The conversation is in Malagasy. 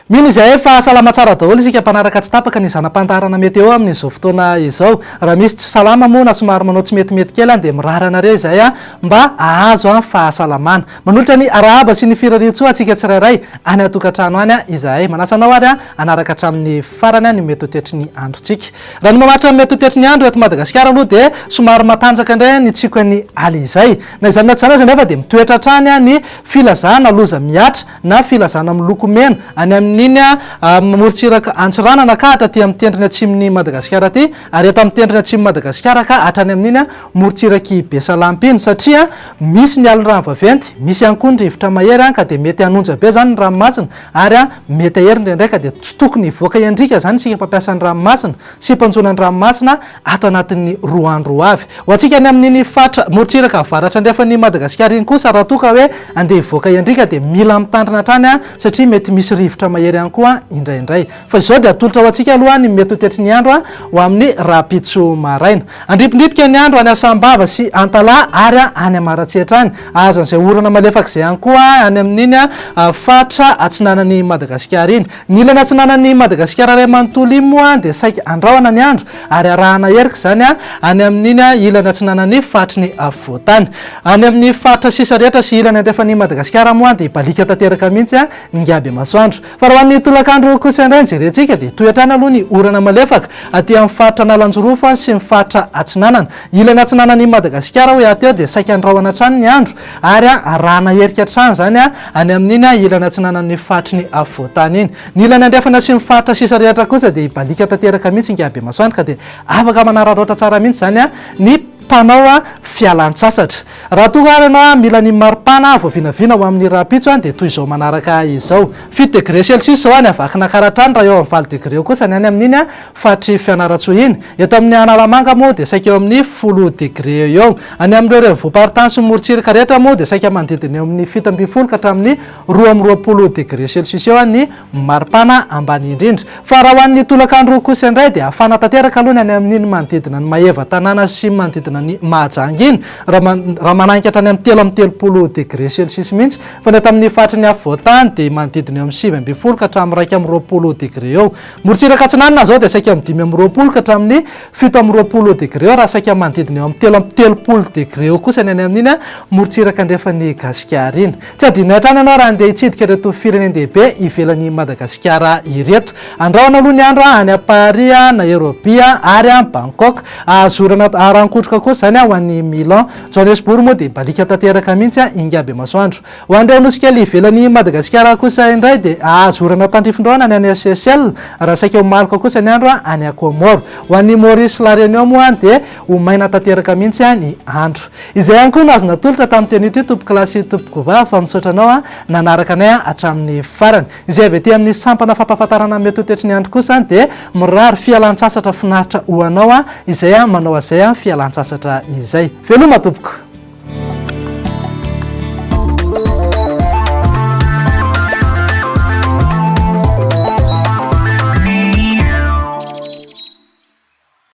mino izay fa salama tsara daholo isika mpanaraka tsy tapaka ny zanam-pantarana mety eo amin'izao fotoana izao raha misy tsy salama moa na somary manao tsy metimety kely dia miraranareo izay mba ahazo fahasalamana manolotra ny arahaba sy ny firariotsoa atsika tsirairay any atokantrano any izahay manasanao ary anaraka hatramin'ny farany ny mety hotetry ny androntsika raha ny mamatra mety hotetry ny andro eto Madagasikara aloha dia somary matanjaka indray ny tsiko ny aly izay na izany natsana nefa dia mitoetra hatrany ny filazana loza miatra na filazana miloko mena any amin'iny mamorontsiraka antsiranana ka hatra ty amin'ny tendrony atsimon'ny Madagasikara ty ary eto amin'ny tendrony atsimon'ny Madagasikara ka hatrany amin'iny morontsiraky Besalampiny satria misy ny alina vaventy misy ihany koa ny rivotra mahery ka dia mety hanonja be zany ny ranomasina ary mety ahery ndraindraika dia tsy tokony voaka iandrika zany sika mpampiasa ny ranomasina sy mpanjona ny ranomasina ato anatin'ny roa andro avy ho antsika ny amin'iny fatra morontsiraka avaratra andrefan'ny Madagasikara iny kosa raha toka hoe andeha voaka iandrika dia mila mitandrina hatrany satria mety misy rivotra mahery ihany koa indraindray fa izao dia atolotra ho antsika aloha ny mety hotetry ny andro ho amin'ny rapitso maraina andripindripika ny andro any Asambava sy Antala ary any Amaratsehatra any azo an'izay orana malefaka izay ihany koa any amin'iny fatra atsinanan'ny Madagasikara iny ny ilana atsinanan'ny Madagasikara ray manontolo iny moa dia saika andrahoana ny andro ary arahana herika zany any amin'iny ilana atsinanan'ny fatry ny avoatany any amin'ny fatra sisa rehetra sy ilana andrefan'ny Madagasikara moa dia balika tanteraka mihitsy ngiaby masoandro fa raha ny tolakandro kosa indray jerentsika dia toetrany aloha ny orana malefaka aty amin'ny faritra Nalanjorofo sy ny faritra Atsinanana ilana atsinanan'ny Madagasikara hoe ateo dia saika andrahoana trano ny andro ary arahana herika trano zany any amin'iny ilana atsinanan'ny fatry ny avoatany iny ny ilana andrefana sy ny faritra sisa rehetra kosa dia balika tanteraka mihitsy ngiaby masoandro ka dia afaka manararoatra tsara mihitsy zany ny mpanao fialan-tsasatra raha toka ary ianao mila ny maripana voavinavina ho amin'ny rapitso dia toy izao manaraka izao 7 degré celsius zao any avakina karatrany raha eo amin'ny 20 degré kosa ny any amin'iny fatry fianaratsoa iny eto amin'ny Analamanga moa dia saika eo amin'ny 10 degré eo any amin'ireo renivohim-paritany sy morontsiraka rehetra moa dia saika manodidina eo amin'ny 17 ka hatramin'ny 12 degré celsius eo ny maripana ambany indrindra fa raha ho an'ny tolakandro kosa indray dia afana tanteraka aloha ny any amin'iny manodidina ny Maheva tanàna sy manodidina ny Mahajanga iny raha mananika hatrany amin'ny 13 degré celsius mihitsy fa ny eto amin'ny fatry ny avoatany dia manodidina eo amin'ny 9 ka hatramin'ny 20 degré eo morontsiraka Atsinanana zao dia saika amin'ny 20 ka hatramin'ny 17 degré eo raha saika manodidina eo amin'ny 13 degré eo kosa ny any amin'iny morontsiraka andrefan'ny Gasikara iny tsy adinona hatrany ianao raha andeha hitsidika ireto firenendehibe ivelan'ny Madagasikara ireto andrahoana aloha ny andro any Paris na Nairobi ary Bangkok azorana arankotroka kosa zany ho an'ny Milan Johannesburg moa dia balika tanteraka mihitsy ingiaby masoandro ho an'ireo nosikely ivelan'ny Madagasikara kosa indray dia azorana tandrifindroana ny any Seychelles raha saika ho maloka kosa ny andro any Comore ho an'ny Maurice la Réunion moa dia ho maina tanteraka mihitsy ny andro izay ihany koa no azo natolotra tamin'ny tenity tompokilasy tompokova fa misaotra anao nanaraka anay hatramin'ny farany izay avy aty amin'ny sampana fampahafantarana mety hotetry ny andro kosa dia mirary fialan-tsasatra finaritra ho anao izay manao azay fialan-tsasatra izay veloma tompoko